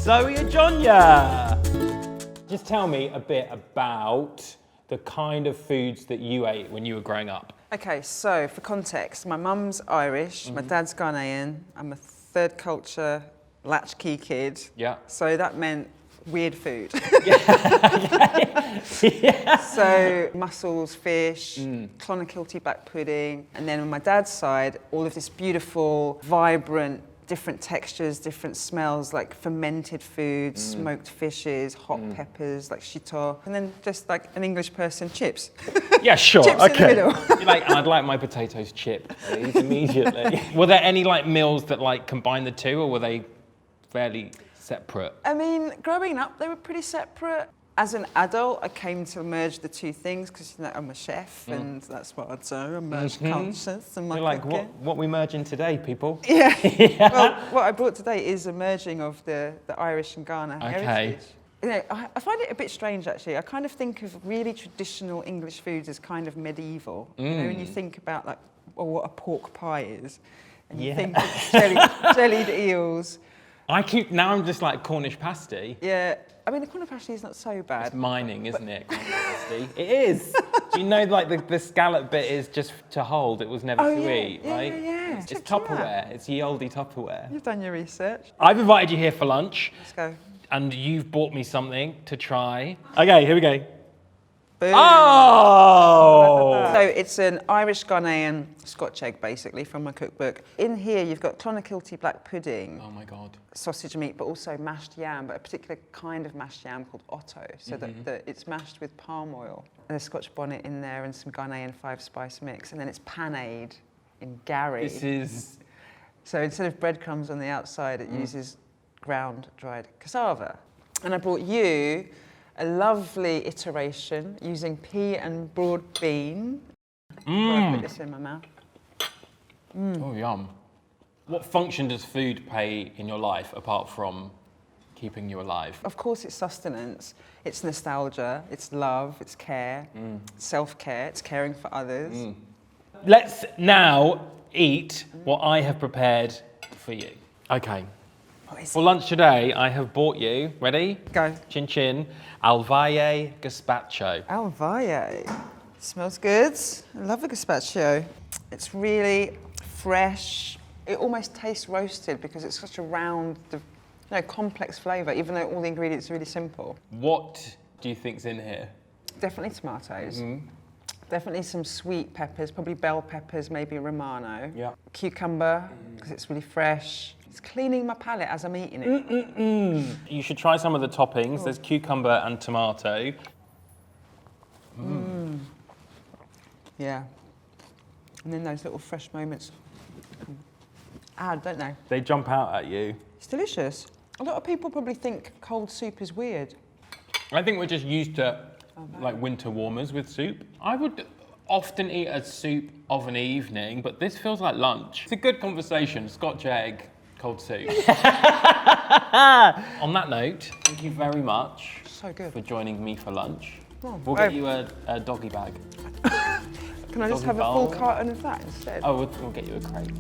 Zoe Adjonyoh. Just tell me a bit about the kind of foods that you ate when you were growing up. Okay, so for context, my mum's Irish, my dad's Ghanaian. I'm a third culture latchkey kid. Yeah. So that meant weird food. Yeah. So mussels, fish, clonakilty black pudding. And then on my dad's side, all of this beautiful, vibrant, different textures, different smells, like fermented foods, smoked fishes, hot peppers, like shito. And then just like an English person, chips. Yeah, sure. Chips okay. in the middle. You're like, I'd like my potatoes chipped, please, immediately. Were there any like meals that like combined the two, or were they fairly separate? I mean, growing up, they were pretty separate. As an adult, I came to merge the two things because I'm a chef and that's what I'd say. I merge cultures and my You're like, cooking. what we merging today, people? Yeah. Well, what I brought today is a merging of the Irish and Ghana heritage. You know, I find it a bit strange, actually. I kind of think of really traditional English foods as kind of medieval. You know, when you think about like what a pork pie is, and you think of jellied eels. Now I'm just like Cornish pasty. Yeah. I mean, the Cornish pasty is not so bad. It's mining, isn't it? Cornish pasty. It is. Do you know, like the scallop bit is just to hold. It was never to eat, right? Yeah. It's Tupperware. It's ye olde Tupperware. You've done your research. I've invited you here for lunch. Let's go. And you've bought me something to try. Okay, here we go. Boom. Oh! So it's an Irish Ghanaian Scotch egg, basically, from my cookbook. In here, you've got clonakilty black pudding. Oh my God. Sausage meat, but also mashed yam, but a particular kind of mashed yam called otto. So that it's mashed with palm oil. And a Scotch bonnet in there and some Ghanaian 5-spice mix. And then it's panade in Gary. This is... So instead of breadcrumbs on the outside, it uses ground dried cassava. And I brought you a lovely iteration using pea and broad bean. I put this in my mouth. Oh, yum. What function does food play in your life apart from keeping you alive? Of course, it's sustenance, it's nostalgia, it's love, it's care, self-care, it's caring for others. Let's now eat what I have prepared for you. Okay. For lunch today, I have bought you, ready? Go. Chin chin, alvaye gazpacho. Alvaye. Smells good. I love a gazpacho. It's really fresh. It almost tastes roasted because it's such a round, complex flavour, even though all the ingredients are really simple. What do you think's in here? Definitely tomatoes. Definitely some sweet peppers, probably bell peppers, maybe Romano. Yeah. Cucumber, because it's really fresh. It's cleaning my palate as I'm eating it. You should try some of the toppings. There's cucumber and tomato. Yeah. And then those little fresh moments. Don't they? They jump out at you. It's delicious. A lot of people probably think cold soup is weird. I think we're just used to like winter warmers with soup. I would often eat a soup of an evening, but this feels like lunch. It's a good conversation, Scotch egg, cold soup. On that note, thank you very much So good. for joining me for lunch. Oh, We'll get you a doggy bag. Can I just doggy have a full bowl. carton of that instead? Oh, we'll get you a crate.